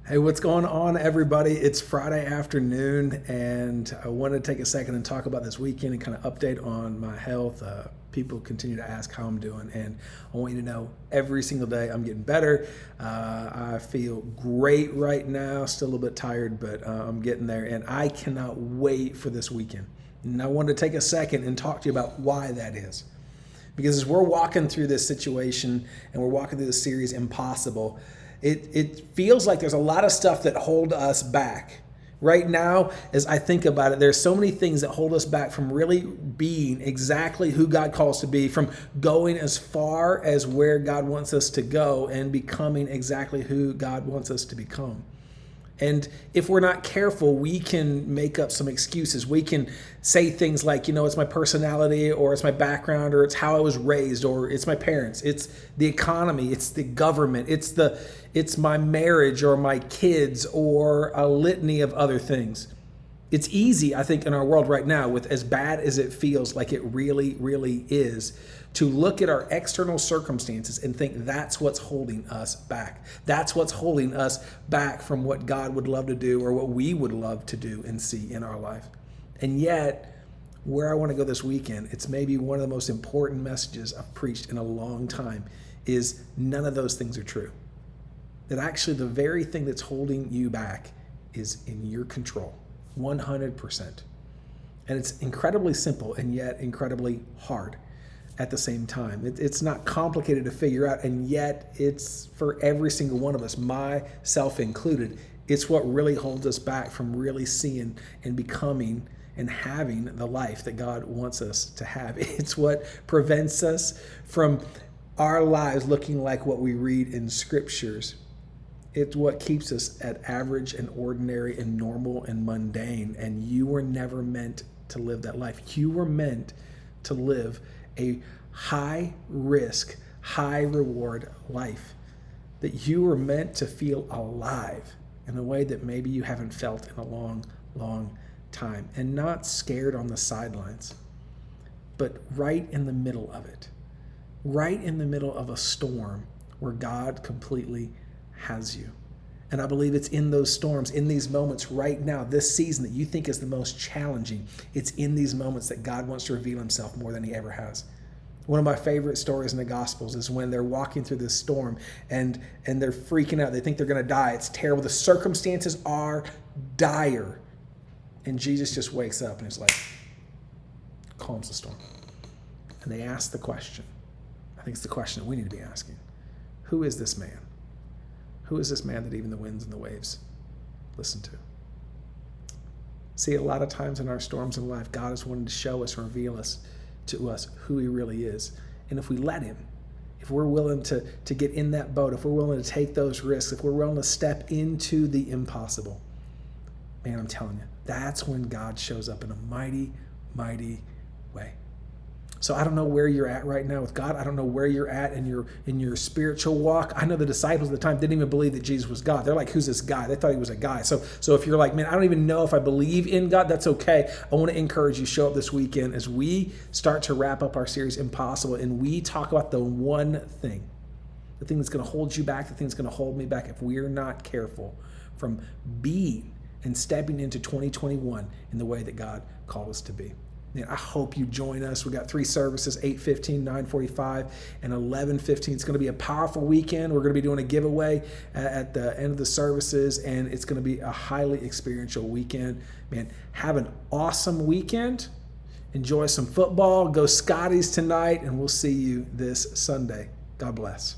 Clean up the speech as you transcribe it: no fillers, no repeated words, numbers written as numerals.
Hey, what's going on, everybody? It's Friday afternoon, and I wanted to take a second and talk about this weekend and kind of update on my health. People continue to ask how I'm doing, and I want you to know every single day I'm getting better. I feel great right now, still a little bit tired, but I'm getting there, and I cannot wait for this weekend. And I wanted to take a second and talk to you about why that is. Because as we're walking through this situation and we're walking through this series, Impossible, it feels like there's a lot of stuff that hold us back. Right now, as I think about it, there's so many things that hold us back from really being exactly who God calls to be, from going as far as where God wants us to go and becoming exactly who God wants us to become. And if we're not careful, we can make up some excuses. We can say things like, it's my personality, or it's my background, or it's how I was raised, or it's my parents, it's the economy, it's the government, it's my marriage or my kids, or a litany of other things. It's easy, I think, in our world right now, with as bad as it feels like it really, really is, to look at our external circumstances and think that's what's holding us back. That's what's holding us back from what God would love to do, or what we would love to do and see in our life. And yet, where I want to go this weekend, it's maybe one of the most important messages I've preached in a long time, is none of those things are true. That actually the very thing that's holding you back is in your control, 100%. And it's incredibly simple and yet incredibly hard at the same time. It's not complicated to figure out, and yet it's for every single one of us, myself included, it's what really holds us back from really seeing and becoming and having the life that God wants us to have. It's what prevents us from our lives looking like what we read in scriptures. It's what keeps us at average and ordinary and normal and mundane. And you were never meant to live that life. You were meant to live a high risk, high reward life. That you were meant to feel alive in a way that maybe you haven't felt in a long, long time. And not scared on the sidelines, but right in the middle of it. Right in the middle of a storm where God completely has you. And I believe it's in those storms, in these moments right now, this season that you think is the most challenging. It's in these moments that God wants to reveal himself more than he ever has. One of my favorite stories in the Gospels is when they're walking through this storm and they're freaking out. They think they're going to die. It's terrible. The circumstances are dire. And Jesus just wakes up and is like, calms the storm. And they ask the question. I think it's the question that we need to be asking. Who is this man? Who is this man that even the winds and the waves listen to? See, a lot of times in our storms in life, God is wanting to show us, reveal us to us who he really is. And if we let him, if we're willing to get in that boat, if we're willing to take those risks, if we're willing to step into the impossible, man, I'm telling you, that's when God shows up in a mighty, mighty way. So I don't know where you're at right now with God. I don't know where you're at in your spiritual walk. I know the disciples at the time didn't even believe that Jesus was God. They're like, who's this guy? They thought he was a guy. So if you're like, man, I don't even know if I believe in God, that's okay. I want to encourage you, show up this weekend as we start to wrap up our series Impossible, and we talk about the one thing, the thing that's going to hold you back, the thing that's going to hold me back if we're not careful from being and stepping into 2021 in the way that God called us to be. I hope you join us. We got 3 services, 8:15, 9:45, and 11:15. It's going to be a powerful weekend. We're going to be doing a giveaway at the end of the services, and it's going to be a highly experiential weekend. Man, have an awesome weekend. Enjoy some football. Go Scotties tonight, and we'll see you this Sunday. God bless.